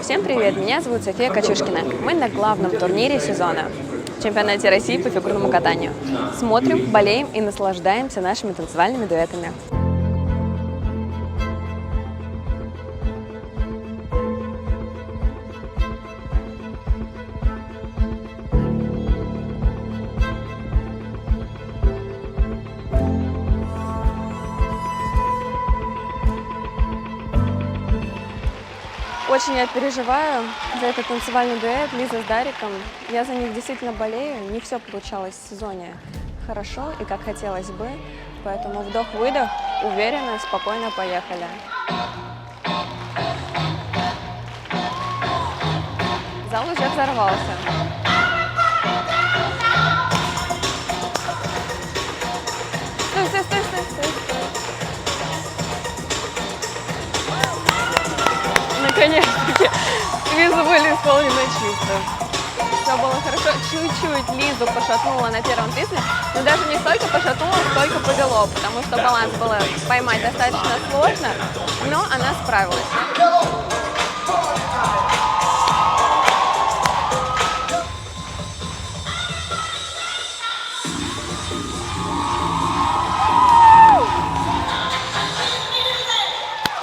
Всем привет, меня зовут София Качушкина. Мы на главном турнире сезона – чемпионате России по фигурному катанию. Смотрим, болеем и наслаждаемся нашими танцевальными дуэтами. Очень я переживаю за этот танцевальный дуэт Лиза с Дариком. Я за них действительно болею. Не все получалось в сезоне хорошо и как хотелось бы. Поэтому вдох-выдох, уверенно, спокойно поехали. Зал уже взорвался. Стой. Наконец-таки визы были исполнены чисто. Все было хорошо. Чуть-чуть Лизу пошатнула на первом твисте, но даже не столько пошатнула, сколько повело, потому что баланс было поймать достаточно сложно, но она справилась.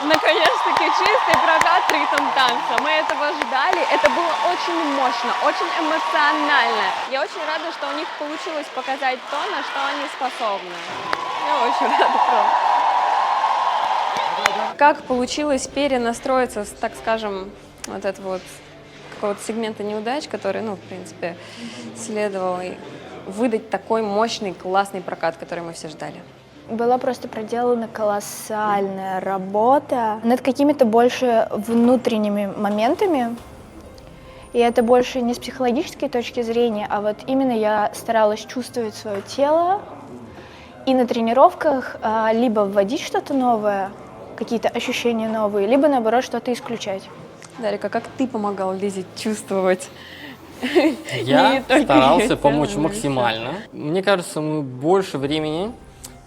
Наконец-таки чистый прокат ритм танца. Мы этого ждали. Это было очень мощно, очень эмоционально. Я очень рада, что у них получилось показать то, на что они способны. Я очень рада, правда. Как получилось перенастроиться с, так скажем, вот этого вот какого-то сегмента неудач, который, в принципе, следовало выдать такой мощный, классный прокат, который мы все ждали. Была просто проделана колоссальная работа над какими-то больше внутренними моментами. И это больше не с психологической точки зрения, а вот именно я старалась чувствовать свое тело и на тренировках либо вводить что-то новое, какие-то ощущения новые, либо наоборот что-то исключать. Дарика, как ты помогал Лизе чувствовать? Я старался помочь максимально. Мне кажется, мы больше времени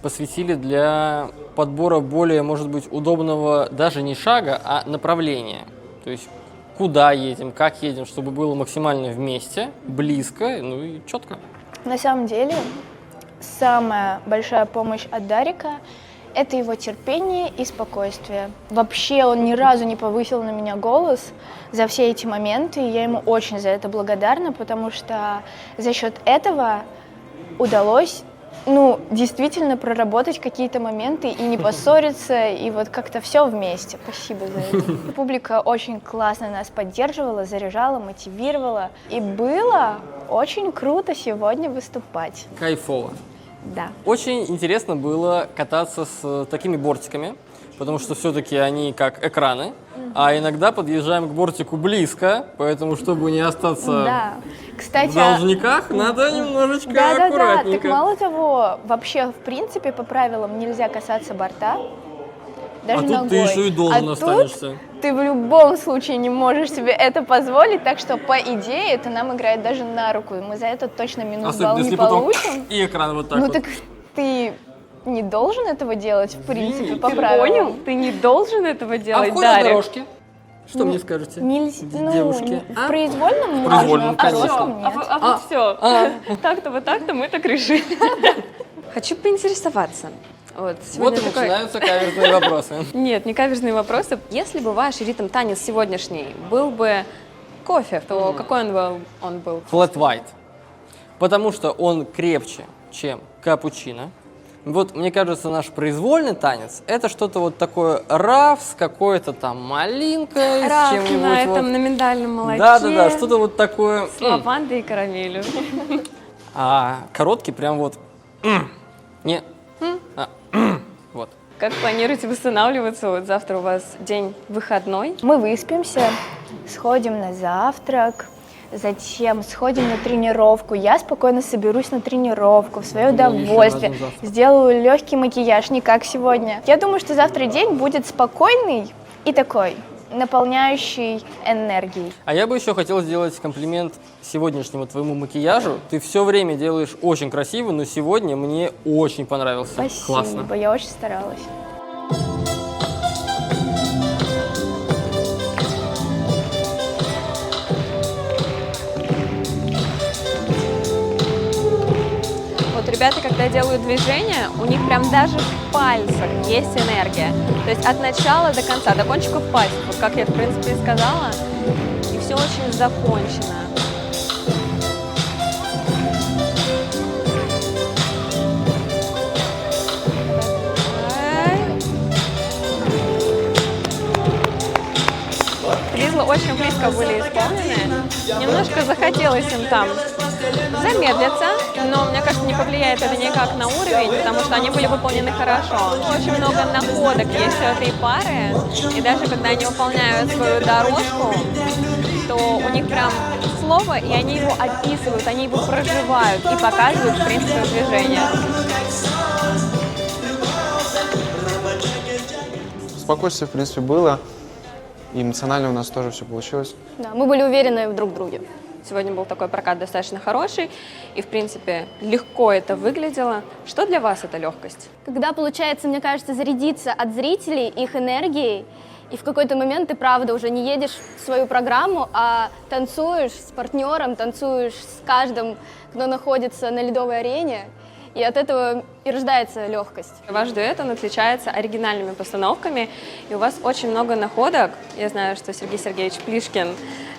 посвятили для подбора более, может быть, удобного даже не шага, а направления. То есть куда едем, как едем, чтобы было максимально вместе, близко, и четко. На самом деле, самая большая помощь от Дарика – это его терпение и спокойствие. Вообще он ни разу не повысил на меня голос за все эти моменты, и я ему очень за это благодарна, потому что за счет этого удалось действительно проработать какие-то моменты и не поссориться, и вот как-то все вместе. Спасибо за это. Публика очень классно нас поддерживала, заряжала, мотивировала. И было очень круто сегодня выступать. Кайфово. Да. Очень интересно было кататься с такими бортиками, потому что все-таки они как экраны, а иногда подъезжаем к бортику близко, поэтому, чтобы не остаться Кстати, в должниках, надо немножечко аккуратненько. Так мало того, вообще, в принципе, по правилам нельзя касаться борта, даже ногой. Тут ты еще и должен останешься. Тут ты в любом случае не можешь себе это позволить, так что, по идее, это нам играет даже на руку, и мы за это точно минус-балл не получим. И экран вот так вот. Так ты не должен этого делать, в принципе, по правилам. Понял? Ты не должен этого делать, А в Дарик. дорожке? Что мне скажете? Нельзя, девушки. В произвольном можно, произвольном, а в хорошем нет. Вот все. Так-то, вот так-то мы так решили. Хочу поинтересоваться. Вот и такой... начинаются каверзные вопросы. Нет, не каверзные вопросы. Если бы ваш ритм-танец сегодняшний был бы кофе, то какой он был? Flat white. Потому что он крепче, чем капучино. Вот, мне кажется, наш произвольный танец – это что-то вот такое раф с какой-то там малинкой, Раф с чем-нибудь на этом, на миндальном молоке. Да, что-то вот такое. С лавандой и карамелью. А короткий прям вот. Вот. Как планируете восстанавливаться? Вот завтра у вас день выходной. Мы выспимся, сходим на завтрак, затем сходим на тренировку. Я спокойно соберусь на тренировку в свое удовольствие. Сделаю легкий макияж, не как сегодня. Я думаю, что завтра день будет спокойный и такой, наполняющий энергией. А я бы еще хотел сделать комплимент сегодняшнему твоему макияжу. Ты все время делаешь очень красиво, но сегодня мне очень понравился. Спасибо, Классно. я очень старалась. ребята, когда делают движение, у них прям даже в пальцах есть энергия. То есть от начала до конца, до кончиков пальцев, вот как я в принципе и сказала, и все очень закончено. Твизлы очень близко были исполнены. Немножко захотелось им там замедлиться, но мне кажется, не повлияет это никак на уровень, потому что они были выполнены хорошо. Очень много находок есть у этой пары, и даже когда они выполняют свою дорожку, то у них прям слово, и они его описывают, они его проживают и показывают, в принципе, в движениях. Спокойствие, в принципе, было. И эмоционально у нас тоже все получилось. Да, мы были уверены друг в друге. Сегодня был такой прокат достаточно хороший, и, в принципе, легко это выглядело. Что для вас это легкость? Когда получается, мне кажется, зарядиться от зрителей, их энергией, и в какой-то момент ты, правда, уже не едешь в свою программу, а танцуешь с партнером, танцуешь с каждым, кто находится на ледовой арене, и от этого и рождается легкость. Ваш дуэт, он отличается оригинальными постановками, и у вас очень много находок. Я знаю, что Сергей Сергеевич Плишкин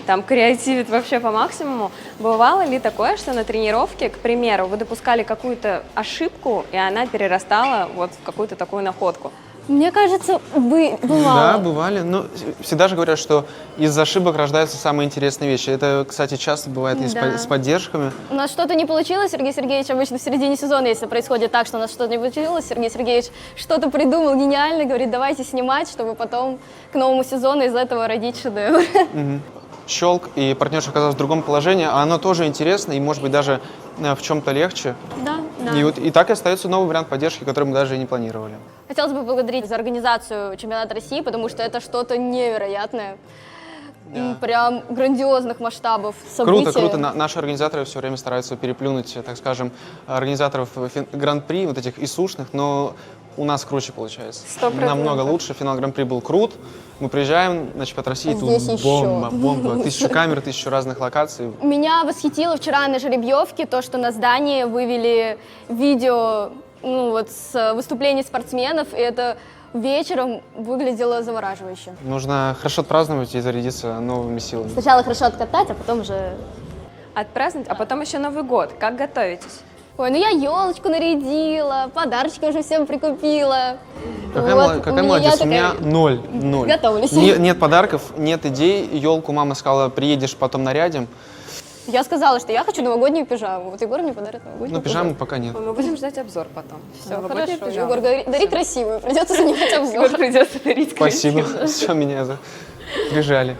там креативит вообще по максимуму. Бывало ли такое, что на тренировке, к примеру, вы допускали какую-то ошибку, и она перерастала вот в какую-то такую находку? Мне кажется, бывало. Да, бывали. Но всегда же говорят, что из ошибок рождаются самые интересные вещи. Это, кстати, часто бывает и с поддержками. У нас что-то не получилось, Сергей Сергеевич обычно в середине сезона, если происходит так, что у нас что-то не получилось, Сергей Сергеевич что-то придумал гениально, говорит, давайте снимать, чтобы потом к новому сезону из этого родить шедевр. Щелк, и партнерша оказалась в другом положении, а оно тоже интересно и, может быть, даже в чем-то легче. Да, да. И вот и так и остается новый вариант поддержки, который мы даже и не планировали. Хотелось бы поблагодарить за организацию чемпионата России, потому что это что-то невероятное. Прям грандиозных масштабов события. Круто. Наши организаторы все время стараются переплюнуть, так скажем, организаторов гран-при, вот этих ИСУшных, но у нас круче получается. 100%. Намного лучше. Финал гран-при был крут. Мы приезжаем на чемпионат России, Здесь тут бомба. 1000 камер, 1000 разных локаций. Меня восхитило вчера на жеребьевке то, что на здании вывели видео с выступлений спортсменов, и это вечером выглядело завораживающе. Нужно хорошо отпраздновать и зарядиться новыми силами. Сначала хорошо откатать, а потом уже... Отпраздновать, а потом еще Новый год. Как готовитесь? Ой, я елочку нарядила, подарочки уже всем прикупила. Какая молодец, у меня ноль. Готовлюсь. Нет подарков, нет идей. Елку мама сказала, приедешь, потом нарядим. Я сказала, что я хочу новогоднюю пижаму. Вот Егор мне подарит новогоднюю пижаму пока нет. Мы будем ждать обзор потом. Все, хорошо. Егор, дари красивую, придется занимать обзор. Егор придется дарить Спасибо, все, меня прижали.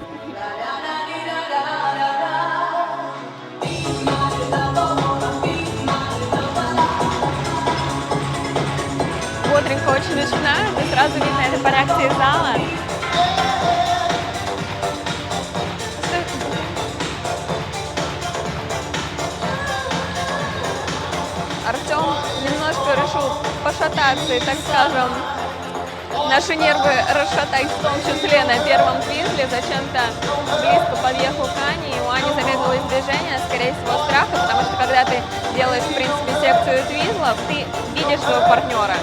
Бодренько очень начинают, и сразу видно это по реакции зала. Артем немножко решил пошататься и, так скажем, наши нервы расшатать, в том числе на первом твизле. Зачем-то близко подъехал к Ане, и у Ани замедлилось движение, скорее всего, страха, потому что когда ты делаешь, в принципе, секцию твизлов, ты видишь своего партнера.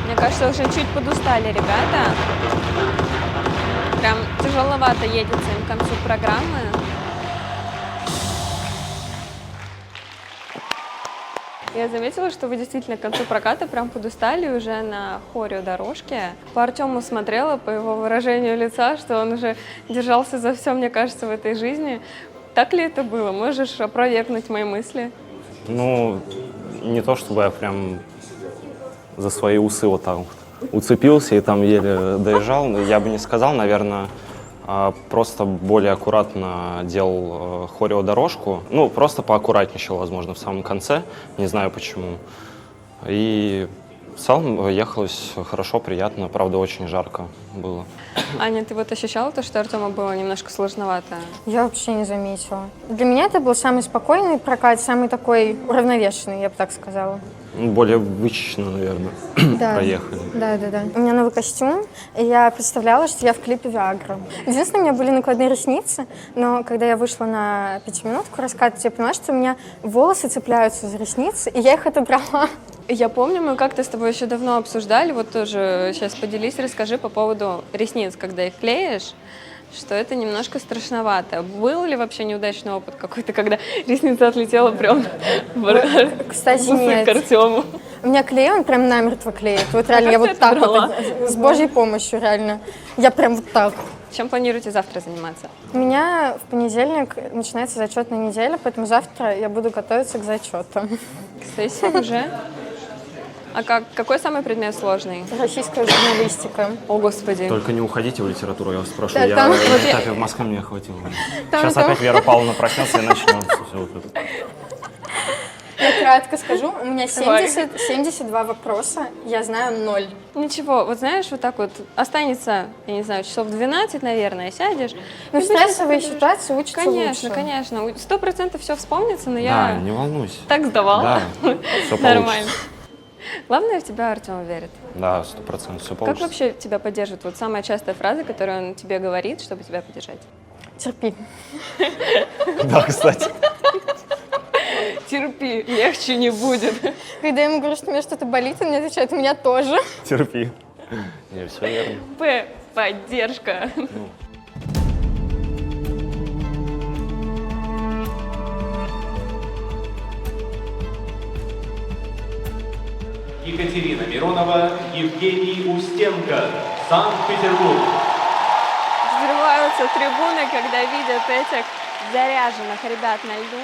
Мне кажется, уже чуть подустали ребята. Прям тяжеловато едется им к концу программы. Я заметила, что вы действительно к концу проката прям подустали уже на хореодорожке. По Артему смотрела, по его выражению лица, что он уже держался за все, мне кажется, в этой жизни. Так ли это было? Можешь опровергнуть мои мысли? Ну, не то чтобы я прям за свои усы вот так вот уцепился и там еле доезжал. Я бы не сказал, наверное, просто более аккуратно делал хореодорожку. Ну, просто поаккуратничал, возможно, в самом конце. Не знаю почему. И В целом ехалось хорошо, приятно, правда, очень жарко было. Аня, ты вот ощущала то, что Артему было немножко сложновато? Я вообще не заметила. Для меня это был самый спокойный прокат, самый такой уравновешенный, я бы так сказала. Более вычищенно, наверное, проехали. Да. У меня новый костюм, и я представляла, что я в клипе Виагры. Единственное, у меня были накладные ресницы, но когда я вышла на 5-минутку раскатывать, я поняла, что у меня волосы цепляются за ресницы, и я их отобрала. Я помню, мы как-то с тобой еще давно обсуждали, вот тоже сейчас поделись, расскажи по поводу ресниц, когда их клеишь, что это немножко страшновато. Был ли вообще неудачный опыт какой-то, когда ресница отлетела прям Кстати, к нет. Артему? У меня клей, он прям намертво клеит. Вот реально, я вот так вот, с Божьей помощью, реально. Я прям вот так. Чем планируете завтра заниматься? У меня в понедельник начинается зачетная неделя, поэтому завтра я буду готовиться к зачетам. К сессии уже? А какой самый предмет сложный? Российская журналистика. О, Господи. Только не уходите в литературу, я вас прошу. Да, Я там- на этапе в Москве мне хватило. Сейчас опять Вера Павловна проснется и начнется все вот это. Я кратко скажу, у меня Давай. 72 вопроса, я знаю 0. Ничего, вот знаешь, вот так вот останется, я не знаю, часов 12, наверное, сядешь. Ну, и в стрессовой ситуации учатся Конечно, лучше. конечно. 100% все вспомнится, но Да, я не волнуйся. так сдавала. Да, все Нормально. получится. Главное, в тебя Артем верит. Да, 100%, все Как получится. вообще тебя поддерживает? Вот самая частая фраза, которую он тебе говорит, чтобы тебя поддержать. Терпи. Да, кстати. Терпи, легче не будет. Когда я ему говорю, что у меня что-то болит, он мне отвечает, у меня тоже. Терпи. Не, все верно. П. Поддержка. Екатерина Миронова, Евгений Устенко, Санкт-Петербург. Взрываются трибуны, когда видят этих заряженных ребят на льду.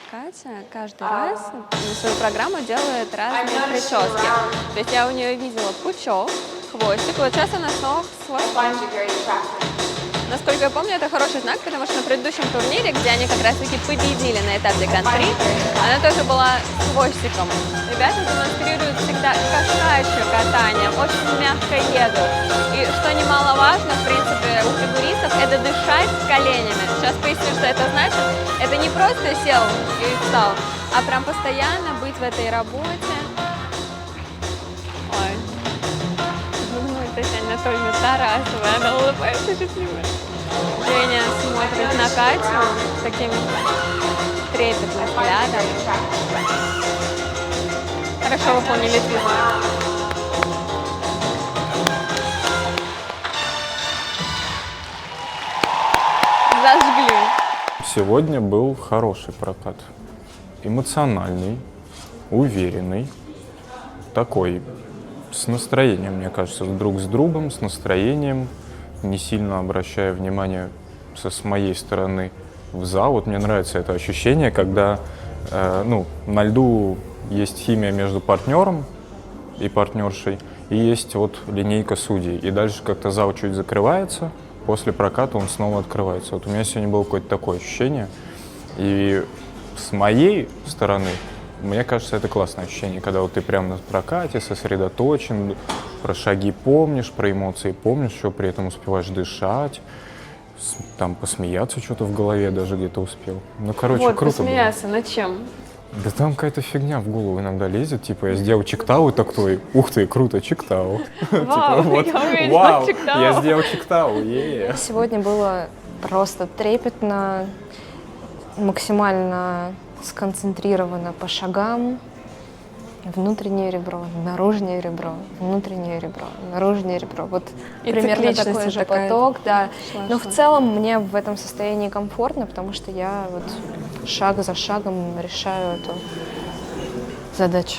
Катя каждый раз на свою программу делает разные прически. То есть я у нее видела пучок, хвостик. Вот сейчас она снова свой панчик. Насколько я помню, это хороший знак, потому что на предыдущем турнире, где они как раз-таки победили на этапе Гран-при, она тоже была с хвостиком. Ребята демонстрируют всегда кошачье катание, очень мягко едут. И что немаловажно, в принципе, у фигуристов, это дышать коленями. Сейчас поясню, что это значит. Это не просто сел и встал, а прям постоянно быть в этой работе. Ой. Татьяна Анатольевна Тарасова, она улыбается счастливая. Женя смотрит на Катю с таким трепетным взглядом. Хорошо выполнили твизм. Зажгли. Сегодня был хороший прокат. Эмоциональный, уверенный, такой, с настроением, мне кажется, друг с другом, с настроением, не сильно обращая внимание с моей стороны в зал. Вот мне нравится это ощущение, когда на льду есть химия между партнером и партнершей, и есть вот линейка судей. И дальше как-то зал чуть закрывается, после проката он снова открывается. Вот у меня сегодня было какое-то такое ощущение. И с моей стороны, мне кажется, это классное ощущение, когда вот ты прямо на прокате сосредоточен, про шаги помнишь, про эмоции помнишь, еще при этом успеваешь дышать, там посмеяться что-то в голове даже где-то успел. Ну, короче, Вот, круто было. посмеяться, над чем? Да там какая-то фигня в голову иногда лезет, типа я сделал чиктау такой, ух ты, круто, чиктау. Вау, Вот, я увидела вау, чиктау. я сделал чиктау, Сегодня было просто трепетно, максимально сконцентрировано по шагам. Внутреннее ребро, наружное ребро, внутреннее ребро, наружное ребро. Вот И примерно цикличность такой же такая поток, да. шла, Но в шла. целом мне в этом состоянии комфортно, потому что я вот шаг за шагом решаю эту задачу.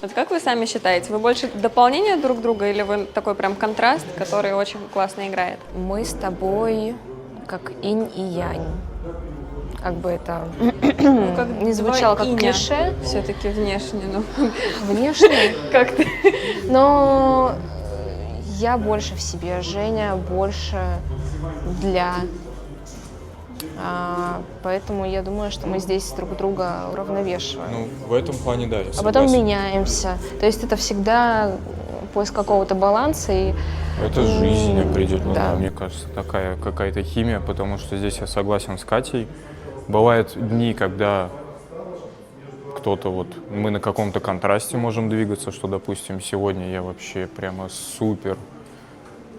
Вот как вы сами считаете, вы больше дополнение друг друга или вы такой прям контраст, который очень классно играет? Мы с тобой как инь и янь. Как бы это не звучало как клише. Все-таки внешне, ну, Внешне. как ты? Но я больше в себе, Женя больше для Поэтому я думаю, что мы здесь друг друга уравновешиваем. Ну, в этом плане, да, я А потом согласен. меняемся. То есть это всегда поиск какого-то баланса. И, Это жизнь определенно, да. мне кажется, такая какая-то химия, потому что здесь я согласен с Катей. Бывают дни, когда кто-то вот, мы на каком-то контрасте можем двигаться, что, допустим, сегодня я вообще прямо супер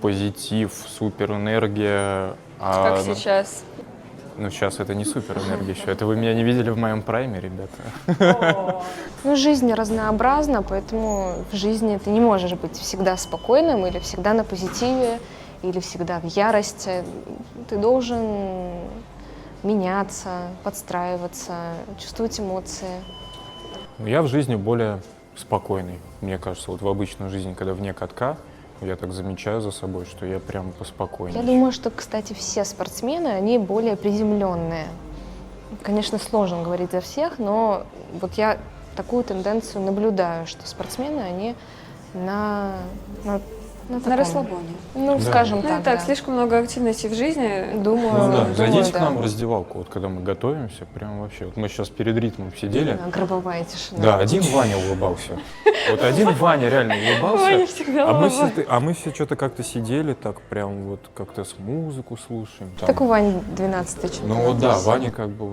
позитив, супер энергия. Как сейчас. Ну, сейчас это не супер энергия еще. Это вы меня не видели в моем прайме, ребята. Ну, жизнь разнообразна, поэтому в жизни ты не можешь быть всегда спокойным или всегда на позитиве, или всегда в ярости. Ты должен меняться, подстраиваться, чувствовать эмоции. Я в жизни более спокойный, мне кажется. Вот в обычной жизни, когда вне катка, я так замечаю за собой, что я прям поспокойнее. Я думаю, что, кстати, все спортсмены, они более приземленные. Конечно, сложно говорить за всех, но вот я такую тенденцию наблюдаю, что спортсмены, они на таком, расслабоне. Ну, скажем Ну, так, и так, да. слишком много активности в жизни. Думаю, Ну да, думаю, зайдите да. к нам в раздевалку, вот когда мы готовимся, прям вообще. Вот мы сейчас перед ритмом сидели. Именно гробовая тишина. Да, один Ваня улыбался. Вот один Ваня реально улыбался. Ваня всегда улыбается. А мы все что-то как-то сидели, так прям вот как-то с музыку слушаем. там. Так у Вани 12-й чемпионат. Ну вот да, Ваня как бы,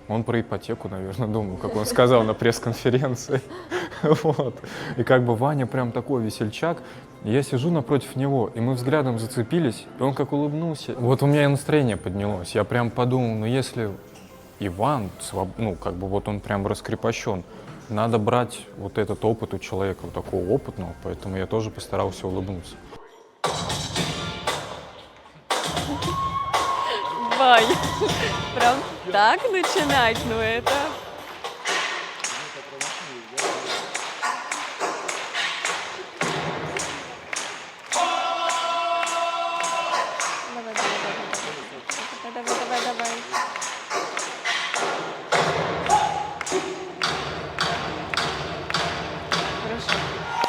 он про ипотеку, наверное, думал, как он сказал на пресс-конференции. Вот. И как бы Ваня прям такой весельчак. И я сижу напротив него, и мы взглядом зацепились, и он как улыбнулся. Вот у меня и настроение поднялось. Я прям подумал, ну если Иван, ну как бы вот он прям раскрепощен, надо брать вот этот опыт у человека, вот такого опытного, поэтому я тоже постарался улыбнуться. Вань, прям так начинать, ну это... Давай. Хорошо.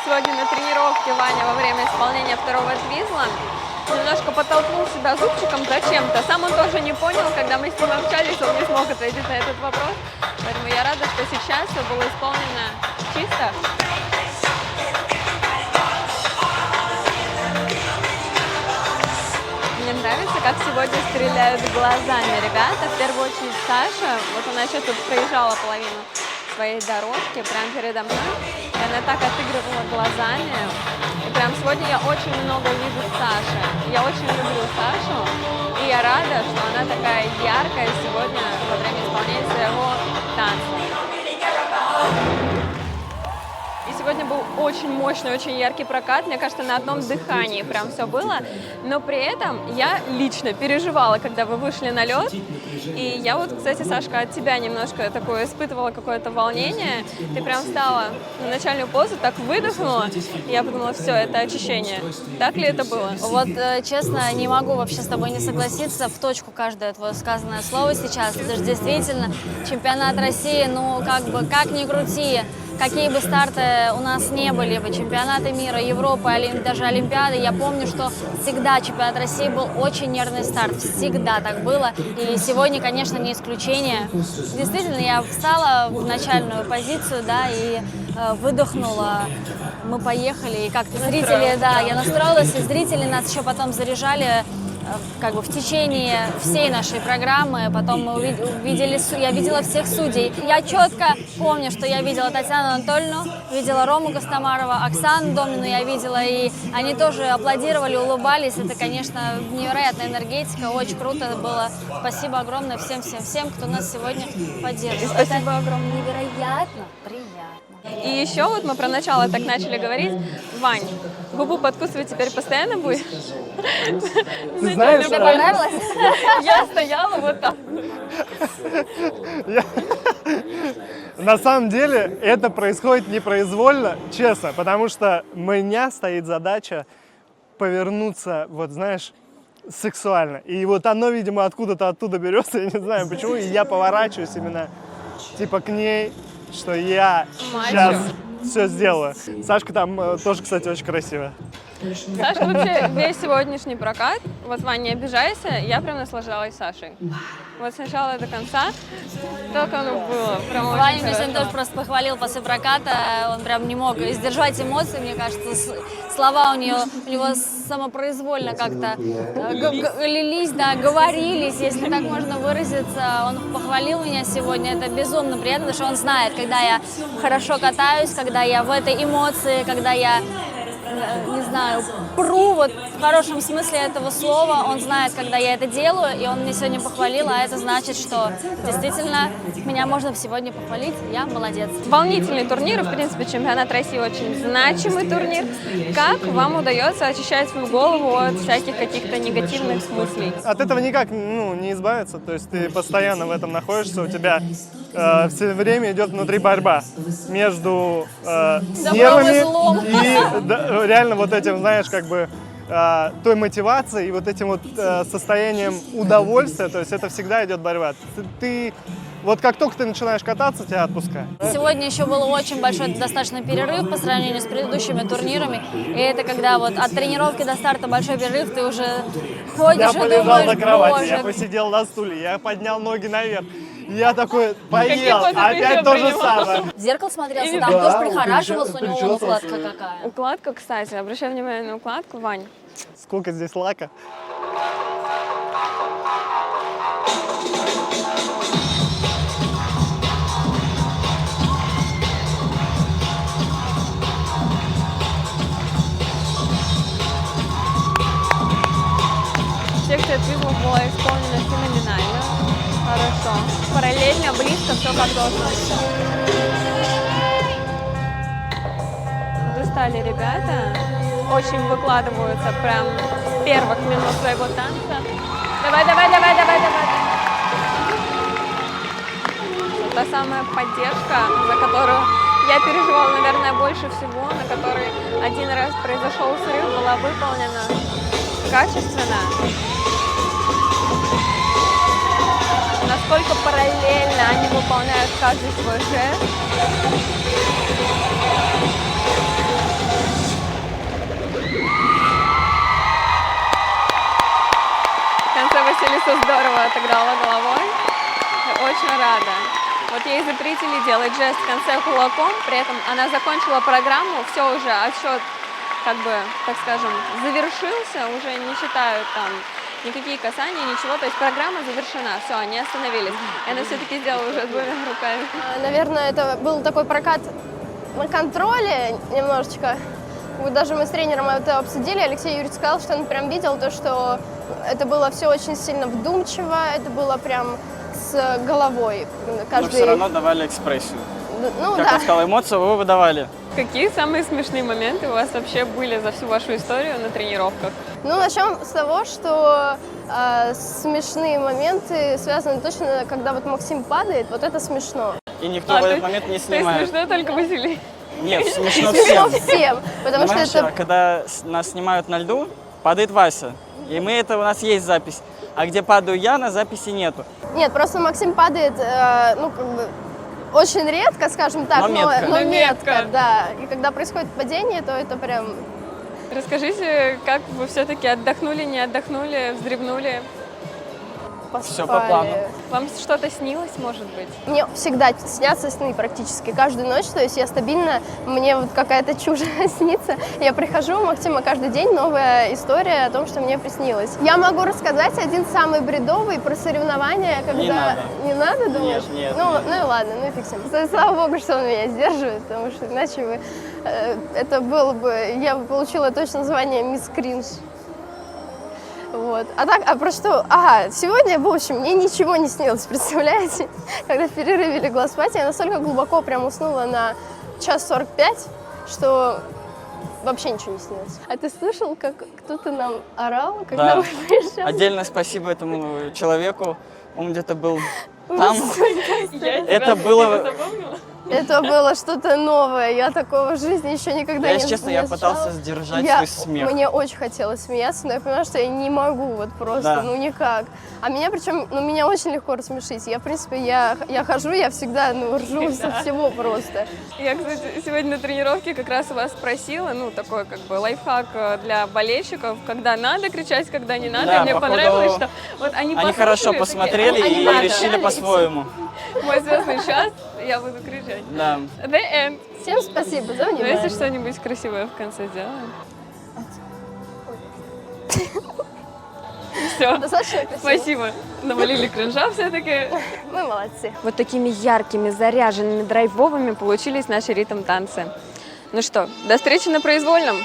Сегодня на тренировке Ваня во время исполнения второго твизла немножко подтолкнул себя зубчиком зачем-то. Сам он тоже не понял, когда мы с ним общались, он не смог ответить на этот вопрос. Поэтому я рада, что сейчас все было исполнено чисто. Мне нравится, как сегодня стреляют глазами ребята. В первую очередь Саша. Вот она сейчас тут проезжала половину своей дорожки прямо передо мной. И она так отыгрывала глазами. И прям сегодня я очень много вижу Саши. Я очень люблю Сашу. И я рада, что она такая яркая сегодня во время исполнения своего танца. И сегодня был очень мощный, очень яркий прокат. Мне кажется, на одном дыхании прям все было. Но при этом я лично переживала, когда вы вышли на лед. И я вот, кстати, Сашка, от тебя немножко такое испытывала какое-то волнение. Ты прям встала на начальную позу, так выдохнула. И я подумала, все, это очищение. Так ли это было? Вот, честно, не могу вообще с тобой не согласиться. В точку каждое твое сказанное слово сейчас. Это же действительно чемпионат России, ну, как бы, как ни крути. Какие бы старты у нас не были, бы чемпионаты мира, Европы, даже Олимпиады, я помню, что всегда чемпионат России был очень нервный старт, всегда так было, и сегодня, конечно, не исключение. Действительно, я встала в начальную позицию, да, и выдохнула, мы поехали, и как-то зрители, да, я настроилась, и зрители нас еще потом заряжали, как бы в течение всей нашей программы. Потом мы увидели, я видела всех судей. Я четко помню, что я видела Татьяну Анатольевну, видела Рому Костомарова, Оксану Домнину я видела, и они тоже аплодировали, улыбались. Это, конечно, невероятная энергетика, очень круто было. Спасибо огромное всем, кто нас сегодня поддерживает. Спасибо огромное. Невероятно приятно. И еще вот мы про начало так начали говорить. Вань, губу подкусывать теперь постоянно будешь? Ты знаешь, Тебе понравилось? Я стояла вот так. на самом деле это происходит непроизвольно, честно, потому что у меня стоит задача повернуться, вот знаешь, сексуально. И вот оно, видимо, откуда-то оттуда берется, я не знаю почему, и я поворачиваюсь именно типа к ней, что я сейчас все сделаю. Сашка там тоже, кстати, очень красивая. Сашка, вообще весь сегодняшний прокат, вот, Вань, не обижайся, я прям наслаждалась Сашей. Вот сначала до конца, только оно было. Прям очень Ваня меня хорошо. сегодня тоже просто похвалил после проката, он прям не мог сдержать эмоции, мне кажется, слова у него самопроизвольно как-то лились, да, говорились, если так можно выразиться. Он похвалил меня сегодня, это безумно приятно, потому что он знает, когда я хорошо катаюсь, когда я в этой эмоции, когда я, не знаю, пру, вот в хорошем смысле этого слова, он знает, когда я это делаю, и он мне сегодня похвалил, а это значит, что действительно меня можно сегодня похвалить, я молодец. Волнительный турнир, в принципе, чемпионат России очень значимый турнир. Как вам удается очищать свою голову от всяких каких-то негативных мыслей? От этого никак не избавиться, то есть ты постоянно в этом находишься, у тебя все время идет внутри борьба между нервами и реально вот этим, знаешь, как бы той мотивацией и вот этим вот состоянием удовольствия, то есть это всегда идет борьба. Ты вот как только ты начинаешь кататься, тебя отпускают. Сегодня еще был очень большой достаточно перерыв по сравнению с предыдущими турнирами. И это когда вот от тренировки до старта большой перерыв, ты уже ходишь Я и полежал думаешь, на кровати, я боже. посидел на стуле, я поднял ноги наверх. Я такой поел, фото ты опять еще то же принимал? самое. В зеркало смотрелся, Или там да, тоже прихорашивался, у него укладка какая. Укладка, кстати, обращай внимание на укладку, Вань. Сколько здесь лака. Секция твизмов была исполнена феноменально, хорошо. Параллельно, близко, все как должно быть. Устали ребята, очень выкладываются прям с первых минут своего танца. Давай, давай, давай, давай, давай. Та самая поддержка, за которую я переживала, наверное, больше всего, на которой один раз произошел срыв, была выполнена качественно. Насколько параллельно они выполняют каждый свой жест. В конце Василиса здорово отыграла головой. Я очень рада. Вот ей запретили делать жест в конце кулаком, при этом она закончила программу, все уже, отсчет, как бы, так скажем, завершился, уже не считают там никакие касания, ничего, то есть программа завершена, все, они остановились. И она все-таки сделала уже двумя руками. Наверное, это был такой прокат на контроле немножечко. Вот даже мы с тренером это обсудили, Алексей Юрьевич сказал, что он прям видел то, что это было все очень сильно вдумчиво, это было прям с головой. Но все равно давали экспрессию. Ну, как да. он сказал, эмоцию вы выдавали. Какие самые смешные моменты у вас вообще были за всю вашу историю на тренировках? Ну, начнем с того, что смешные моменты связаны точно, когда вот Максим падает, вот это смешно. И никто в этот момент не снимает. То есть смешно только Василий? Нет, смешно Смешно всем. всем, потому что Понимаешь, это... когда нас снимают на льду, падает Вася. И у нас есть запись. А где падаю я, на записи нету. Нет, просто Максим падает, ну, как бы, очень редко, скажем так, Но метко. но Но метко. метко, да. И когда происходит падение, то это прям... Расскажите, как вы все-таки отдохнули, не отдохнули, вздребнули? Все по плану. Вам что-то снилось, может быть? Мне всегда снятся сны практически каждую ночь, то есть я стабильно, мне вот какая-то чушь снится. Я прихожу, Максима каждый день новая история о том, что мне приснилось. Я могу рассказать один самый бредовый про соревнования, когда... Не надо. Не надо, думаешь? Нет, ну, нет. ну и ладно, ну и фиг с ним. Слава богу, что он меня сдерживает, потому что иначе бы это было бы... Я бы получила точно название «Мисс Кринж». Вот. А про что? Ага, сегодня, в общем, мне ничего не снилось, представляете? Когда в перерыве легла спать, я настолько глубоко прям уснула на 1:45, что вообще ничего не снилось. А ты слышал, как кто-то нам орал, когда Да. мы приезжали? Отдельное спасибо этому человеку. Он где-то был там. Это было... Это было что-то новое. Я такого в жизни еще никогда Если не честно, я встречала. пытался сдержать свой смех. Мне очень хотелось смеяться, но я понимаю, что я не могу вот просто, Да. ну никак. А меня причем, ну меня очень легко рассмешить. Я, в принципе, я хожу, я всегда, ну, ржу со всего просто. Я, кстати, сегодня на тренировке как раз у вас спросила, ну, такой как бы лайфхак для болельщиков, когда надо кричать, когда не надо. Да, И мне походу, понравилось, что вот они хорошо послушали, посмотрели такие, и «Они решили надо». по-своему. Мой звездный час, я буду кричать. Да. The end. Всем спасибо за Ну, внимание. если что-нибудь красивое в конце сделаем. Все. Достаточно красиво. Спасибо. Навалили кринжа все-таки. Мы молодцы. Вот такими яркими, заряженными, драйвовыми получились наши ритм-танцы. Ну что, до встречи на произвольном.